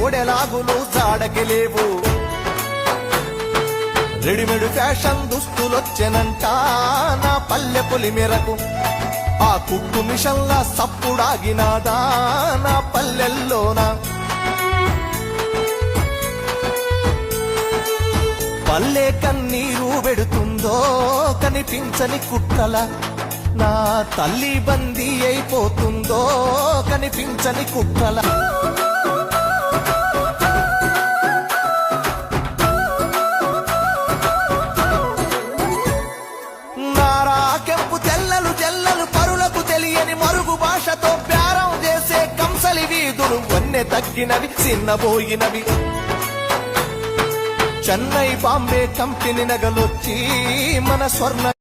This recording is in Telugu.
కోడెలాగులు జాడకి లేవు. రెడీమేడ్ ఫ్యాషన్ దుస్తులొచ్చెనంట నా పల్లె పులి మేరకు. ఆ కుట్టు మిషన్ల సప్పుడాగినాదా నా పల్లెల్లోన. పల్లె కన్నీరు పెడుతుందో కనిపించని కుట్రల. నా తల్లి బందీ అయిపోతుందో కనిపించని కుట్రల. నారాకెంపు తెల్లలు జల్లలు పరులకు తెలియని మరుగు భాషతో ప్యారం చేసే కంసలి వీధులు వన్నె తగ్గినవి చిన్నబోయినవి. చెన్నై బాంబే కంపెనీ నగలొచ్చి మన స్వర్ణ